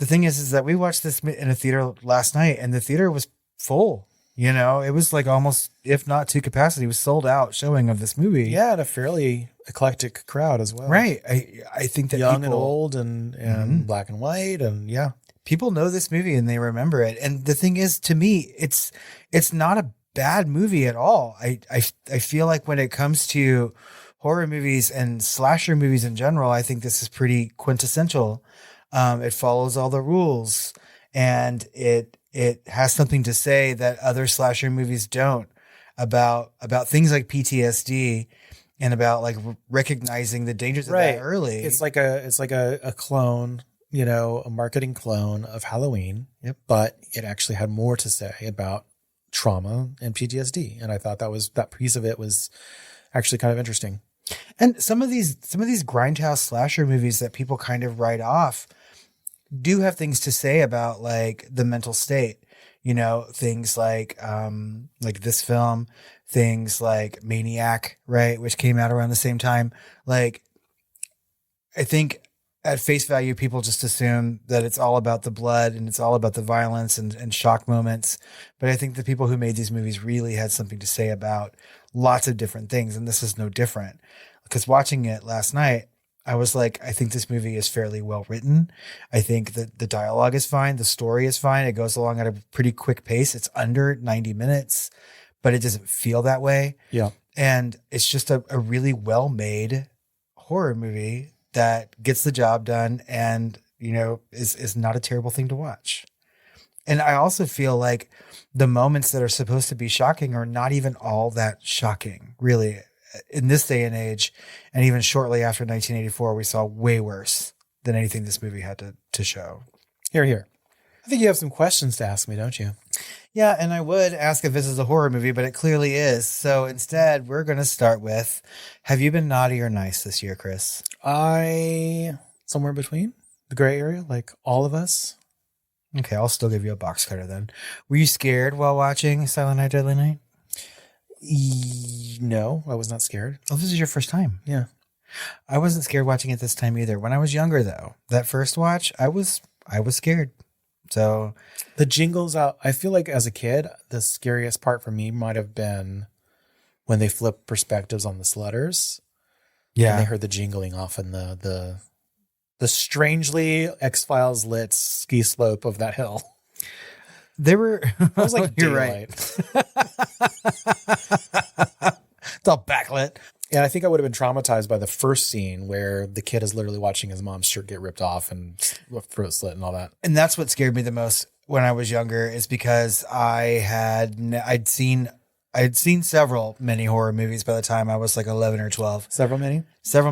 thing is that we watched this in a theater last night, and the theater was full. It was like almost, if not to capacity, it was sold out showing of this movie. Yeah, and a fairly eclectic crowd as well. Right. I think that young and old and black and white, and yeah. People know this movie and they remember it. And the thing is, to me, it's not a bad movie at all. I feel like when it comes to horror movies and slasher movies in general, I think this is pretty quintessential. It follows all the rules, and it has something to say that other slasher movies don't about things like PTSD and about like recognizing the dangers of that early. It's like a clone, a marketing clone of Halloween. Yep. But it actually had more to say about trauma and PTSD. And I thought that piece of it was actually kind of interesting. And some of these grindhouse slasher movies that people kind of write off do have things to say about like the mental state, things like this film, things like Maniac, right? Which came out around the same time. Like, I think at face value, people just assume that it's all about the blood and it's all about the violence and shock moments. But I think the people who made these movies really had something to say about lots of different things. And this is no different, because watching it last night, I was like, I think this movie is fairly well written. I think that the dialogue is fine. The story is fine. It goes along at a pretty quick pace. It's under 90 minutes, but it doesn't feel that way. Yeah. And it's just a really well-made horror movie that gets the job done and, you know, is not a terrible thing to watch. And I also feel like the moments that are supposed to be shocking are not even all that shocking, really. In this day and age, and even shortly after 1984, we saw way worse than anything this movie had to show. Here. I think you have some questions to ask me, don't you? Yeah, and I would ask if this is a horror movie, but it clearly is. So instead, we're going to start with, have you been naughty or nice this year, Chris? Somewhere between the gray area, like all of us. Okay, I'll still give you a box cutter then. Were you scared while watching Silent Night, Deadly Night? No, I was not scared. Oh, this is your first time. Yeah. I wasn't scared watching it this time either. When I was younger, though, that first watch, I was scared. So the jingles out, I feel like as a kid, the scariest part for me might have been when they flipped perspectives on the sledders. Yeah. And they heard the jingling off in the strangely X-Files lit ski slope of that hill. They were, it was like you're daylight. Right. It's all backlit. And I think I would have been traumatized by the first scene where the kid is literally watching his mom's shirt get ripped off and throat slit and all that. And that's what scared me the most when I was younger, is because I'd seen many horror movies by the time I was like 11 or 12. Several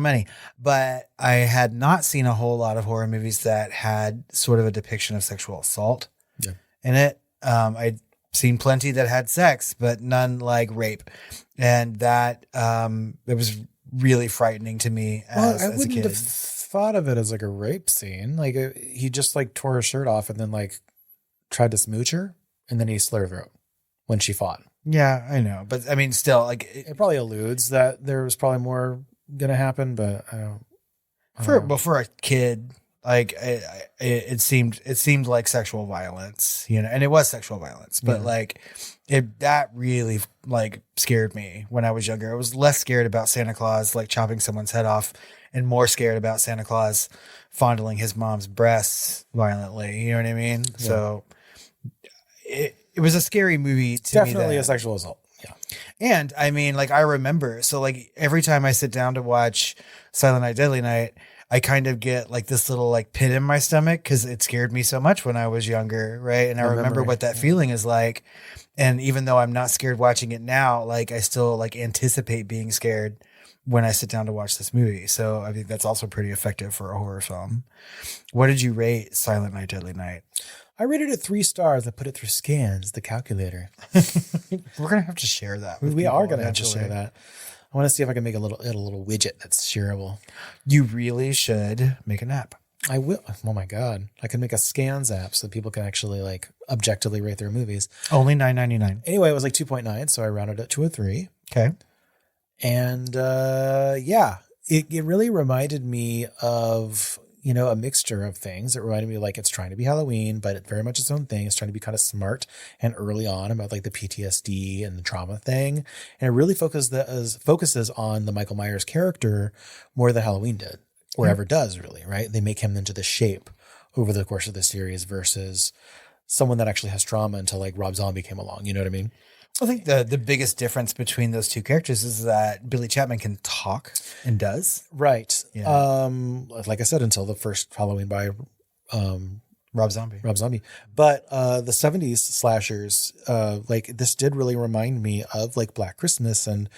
many. But I had not seen a whole lot of horror movies that had sort of a depiction of sexual assault in it. I'd seen plenty that had sex, but none like rape. And that it was really frightening to me as a kid. I wouldn't have thought of it as like a rape scene. Like he just like tore her shirt off and then like tried to smooch her, and then he slit her throat when she fought. Yeah, I know. But I mean, still, like it probably alludes that there was probably more going to happen, but I don't know. For a kid, like it seemed like sexual violence, you know, and it was sexual violence, but like that really like scared me when I was younger. I was less scared about Santa Claus like chopping someone's head off, and more scared about Santa Claus fondling his mom's breasts violently. You know what I mean? Yeah. So it was a scary movie to me. Definitely a sexual assault. Yeah. And I mean, like I remember, so like every time I sit down to watch Silent Night, Deadly Night, I kind of get like this little like pit in my stomach because it scared me so much when I was younger, right? And I remember what that feeling is like. And even though I'm not scared watching it now, like I still like anticipate being scared when I sit down to watch this movie. So I think that's also pretty effective for a horror film. What did you rate Silent Night, Deadly Night? I rated it 3 stars. I put it through Scans, the calculator. We're going to have to share that. We are going to have to share that. I want to see if I can make a little widget that's shareable. You really should make an app. I will. Oh my God. I can make a Scans app so people can actually like objectively rate their movies. Only $9.99. Anyway, it was like 2.9. So I rounded it to a 3. Okay. And it really reminded me of, you know, a mixture of things. It reminded me like it's trying to be Halloween, but it's very much its own thing. It's trying to be kind of smart and early on about like the PTSD and the trauma thing. And it really focuses on the Michael Myers character more than Halloween did, or ever does really, right? They make him into the shape over the course of the series versus someone that actually has trauma until like Rob Zombie came along. You know what I mean? I think the biggest difference between those two characters is that Billy Chapman can talk and does. Right. Yeah. Like I said, until the first Halloween by Rob Zombie. But the 70s slashers, like this did really remind me of like Black Christmas and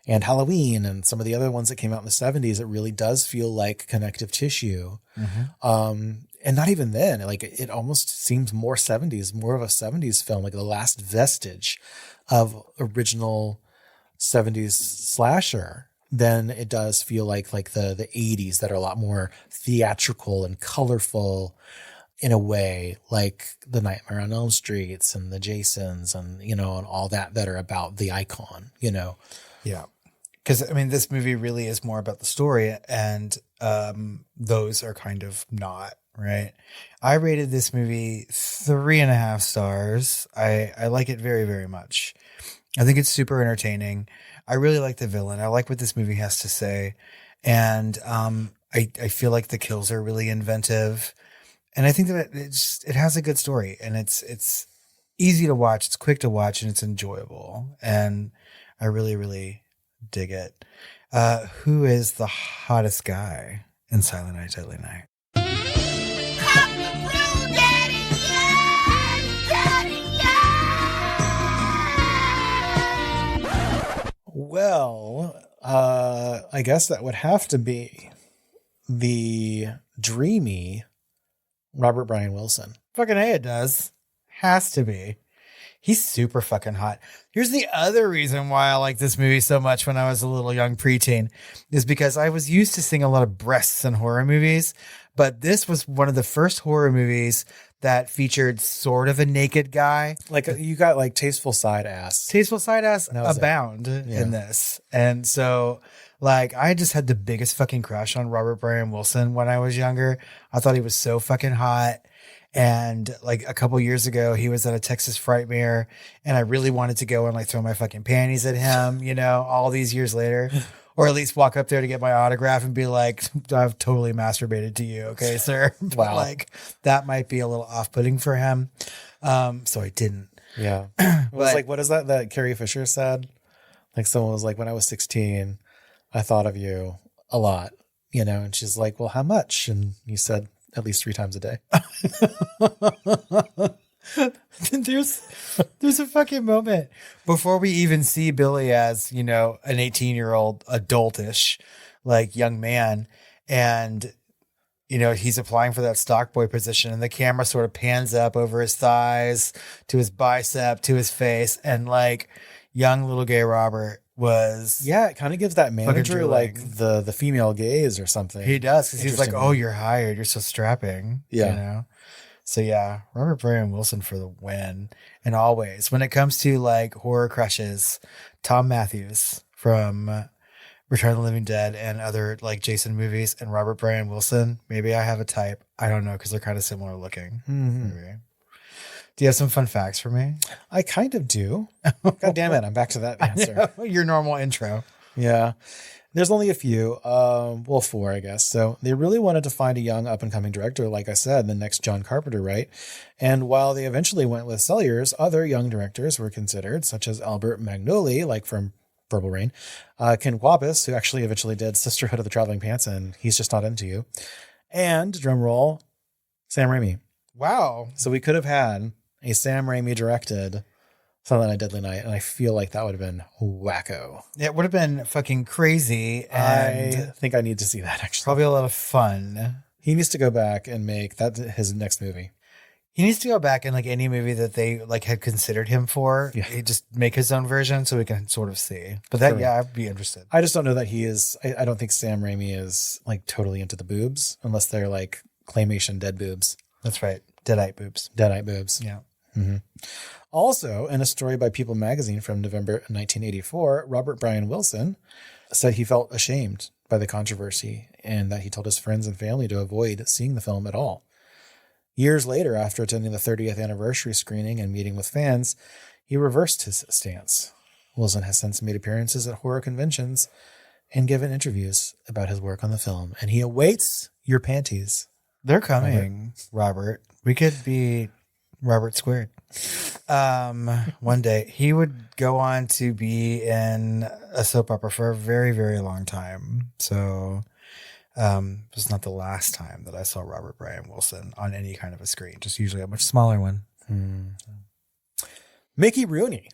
Halloween and some of the other ones that came out in the 70s. It really does feel like connective tissue. Mm-hmm. And not even then, like it almost seems more 70s, more of a 70s film, like the last vestige of original 70s slasher than it does feel like the 80s that are a lot more theatrical and colorful in a way, like the Nightmare on Elm Streets and the Jasons and, you know, and all that are about the icon, you know? Yeah. Because, I mean, this movie really is more about the story, and those are kind of not, right? I rated this movie 3.5 stars. I like it very, very much. I think it's super entertaining. I really like the villain. I like what this movie has to say. And I feel like the kills are really inventive. And I think that it has a good story, and it's easy to watch. It's quick to watch, and it's enjoyable. And I really, really dig it. Who is the hottest guy in Silent Night, Deadly Night? Well, I guess that would have to be the dreamy Robert Brian Wilson. Fucking A, it does. Has to be. He's super fucking hot. Here's the other reason why I like this movie so much when I was a little young preteen, is because I was used to seeing a lot of breasts in horror movies, but this was one of the first horror movies that featured sort of a naked guy. Like you got like tasteful side ass. Tasteful side ass abound in this. And so like I just had the biggest fucking crush on Robert Brian Wilson when I was younger. I thought he was so fucking hot. And like a couple years ago, he was at a Texas Frightmare, and I really wanted to go and like throw my fucking panties at him, you know, all these years later, or at least walk up there to get my autograph and be like, I've totally masturbated to you. Okay, sir. But Wow. like that might be a little off-putting for him. So I didn't. Yeah. It was like, what is that Carrie Fisher said? Like someone was like, when I was 16, I thought of you a lot, you know, and she's like, well, how much? And you said, at least 3 times a day. There's a fucking moment before we even see Billy as, you know, an 18-year-old adultish, like young man. And, you know, he's applying for that stock boy position, and the camera sort of pans up over his thighs to his bicep, to his face. And like young little gay Robert was, it kind of gives that manager like the female gaze or something. He does, because he's like, oh, you're hired, you're so strapping. Yeah. You know? So yeah, Robert Brian Wilson for the win. And always when it comes to like horror crushes, Tom Matthews from Return of the Living Dead and other like Jason movies, and Robert Brian Wilson, maybe I have a type. I don't know, because they're kind of similar looking. Maybe. Do you have some fun facts for me? I kind of do. God damn it. I'm back to that answer. Your normal intro. Yeah. There's only a few. 4, I guess. So they really wanted to find a young up and coming director, like I said, the next John Carpenter, right? And while they eventually went with Sellier's, other young directors were considered, such as Albert Magnoli, like from Purple Rain, Ken Kwapis, who actually eventually did Sisterhood of the Traveling Pants, and He's Just Not Into You, and drumroll, Sam Raimi. Wow. So we could have had a Sam Raimi directed Silent Night, Deadly Night, and I feel like that would have been wacko. It would have been fucking crazy. And And I think I need to see that, actually. probably a lot of fun. He needs to go back and make that his next movie. He needs to go back and like any movie that they like had considered him for, he just make his own version so we can sort of see. But that, Correct. I'd be interested. I just don't know that he is. I don't think Sam Raimi is like totally into the boobs, unless they're like claymation dead boobs. That's right. Deadite boobs. Deadite boobs. Yeah. Mm-hmm. Also, in a story by People magazine from November 1984, Robert Brian Wilson said he felt ashamed by the controversy and that he told his friends and family to avoid seeing the film at all. Years later, after attending the 30th anniversary screening and meeting with fans, he reversed his stance. Wilson has since made appearances at horror conventions and given interviews about his work on the film, and he awaits your panties. They're coming, Robert. We could be Robert squared. One day he would go on to be in a soap opera for a very, very long time. So it was not the last time that I saw Robert Brian Wilson on any kind of a screen, just usually a much smaller one. Mickey Rooney,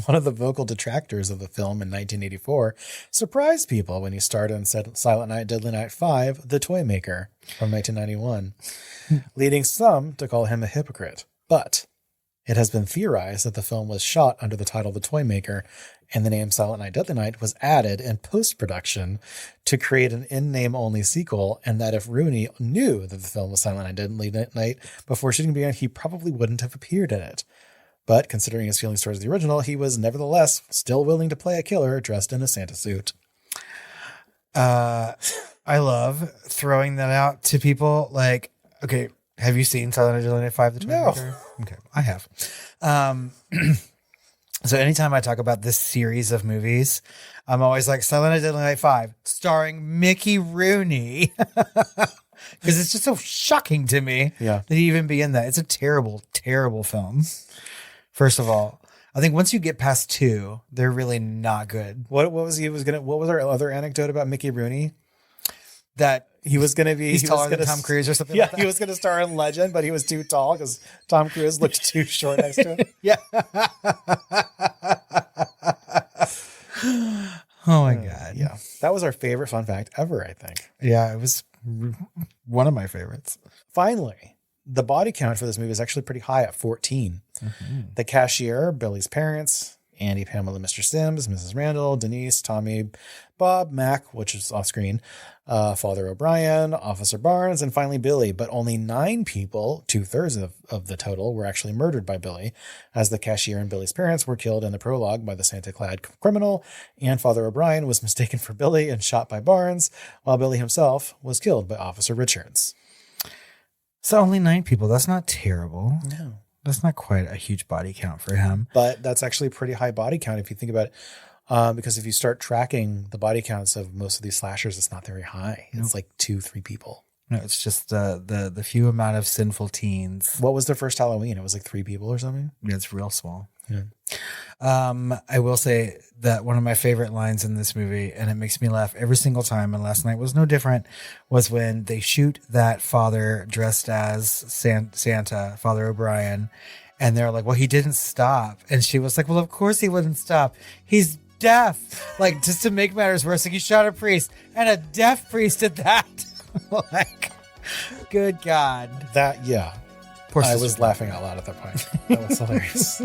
one of the vocal detractors of the film in 1984, surprised people when he starred in Silent Night, Deadly Night 5, The Toy Maker from 1991, leading some to call him a hypocrite. But it has been theorized that the film was shot under the title The Toy Maker, and the name Silent Night, Deadly Night was added in post-production to create an in-name only sequel, and that if Rooney knew that the film was Silent Night, Deadly Night before shooting began, he probably wouldn't have appeared in it. But considering his feelings towards the original, he was nevertheless still willing to play a killer dressed in a Santa suit. I love throwing that out to people. Like, okay, have you seen Silent Night, Deadly Night 5? The No. Okay, I have. So anytime I talk about this series of movies, I'm always like, Silent Night, Deadly Night 5, starring Mickey Rooney. Because it's just so shocking to me that he even be in that. It's a terrible, terrible film. First of all, I think once you get past 2, they're really not good. What was our other anecdote about Mickey Rooney? That he was going to be... He's taller than Tom Cruise or something yeah, like that. he was going to star in Legend, but he was too tall because Tom Cruise looked too short next to him. Yeah. Oh my God. Yeah. That was our favorite fun fact ever, I think. Yeah, it was one of my favorites. Finally, the body count for this movie is actually pretty high at 14. The cashier, Billy's parents, Andy, Pamela, Mr. Sims, Mrs. Randall, Denise, Tommy, Bob, Mac, which is off screen, Father O'Brien, Officer Barnes, and finally Billy. But only 9 people, 2/3 of the total, were actually murdered by Billy, as the cashier and Billy's parents were killed in the prologue by the Santa-clad criminal, and Father O'Brien was mistaken for Billy and shot by Barnes, while Billy himself was killed by Officer Richards. So only 9 people. That's not terrible. No. That's not quite a huge body count for him. But that's actually a pretty high body count if you think about it. Because if you start tracking the body counts of most of these slashers, it's not very high. It's like 2-3 people. No, it's just the few amount of sinful teens. What was the first Halloween? It was like 3 people or something? Yeah, it's real small. Yeah. I will say that one of my favorite lines in this movie, and it makes me laugh every single time, and last night was no different, was when they shoot that father dressed as Santa, Father O'Brien, and they're like, well, he didn't stop. And she was like, well, of course he wouldn't stop. He's deaf. Like, just to make matters worse, like, he shot a priest, and a deaf priest at that. Like, good God. That, yeah. Poor I sister. was laughing out loud at that point. That was hilarious.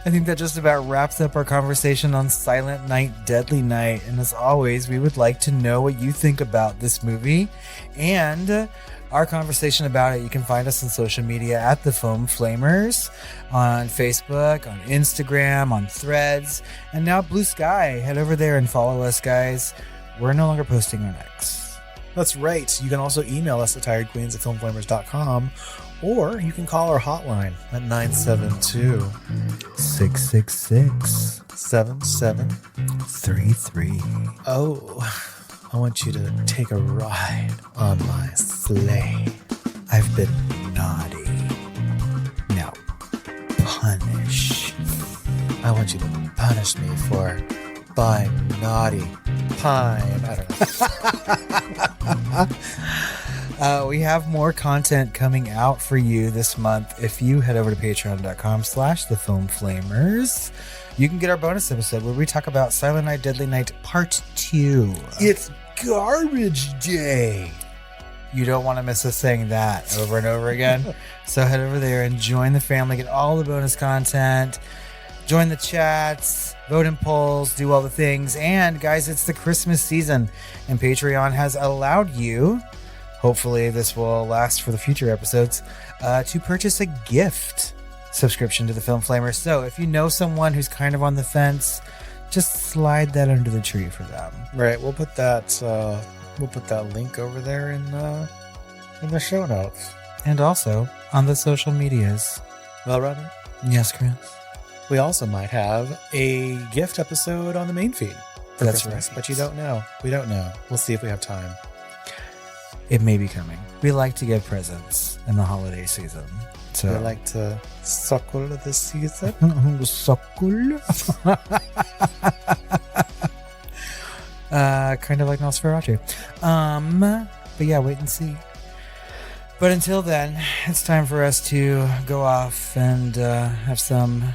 I think that just about wraps up our conversation on Silent Night, Deadly Night. And as always, we would like to know what you think about this movie and our conversation about it. You can find us on social media at The Foam Flamers, on Facebook, on Instagram, on Threads, and now Blue Sky. Head over there and follow us, guys. We're no longer posting on X. That's right. You can also email us at tiredqueens@filmflamers.com, or you can call our hotline at 972-666-7733. Oh, I want you to take a ride on my sleigh. I've been naughty. Now, punish. I want you to punish me for buying naughty pine. I don't know. We have more content coming out for you this month. If you head over to patreon.com/thefilmflamers, you can get our bonus episode where we talk about Silent Night, Deadly Night Part 2. It's garbage day. You don't want to miss us saying that over and over again. So head over there and join the family, get all the bonus content, join the chats, vote in polls, do all the things. And guys, it's the Christmas season, and Patreon has allowed you, hopefully this will last for the future episodes, to purchase a gift subscription to the Film Flamers. So if you know someone who's kind of on the fence, just slide that under the tree for them. Right. We'll put that link over there in the show notes. And also on the social medias. Well, Robert, Yes, Chris. we also might have a gift episode on the main feed for That's Christmas, right. but you don't know. We don't know. We'll see if we have time. It may be coming. We like to give presents in the holiday season. So We like to suckle this season. Suckle. Kind of like Nosferatu. But yeah, wait and see. But until then, it's time for us to go off and have some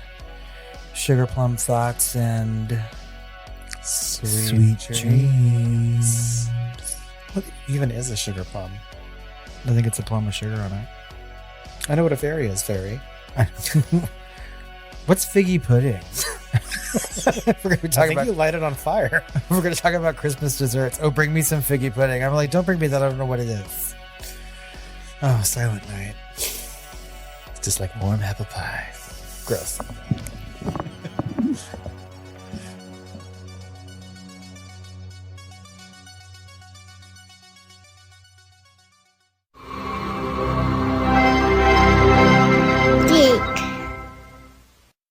sugar plum thoughts and sweet dreams. What even is a sugar plum? I think it's a plum with sugar on it. I know what a fairy is, fairy. What's figgy pudding? We're going to I talk think about. you light it on fire. We're going to talk about Christmas desserts. Oh, bring me some figgy pudding. I'm like, don't bring me that. I don't know what it is. Oh, Silent Night. It's just like warm apple pie. Gross.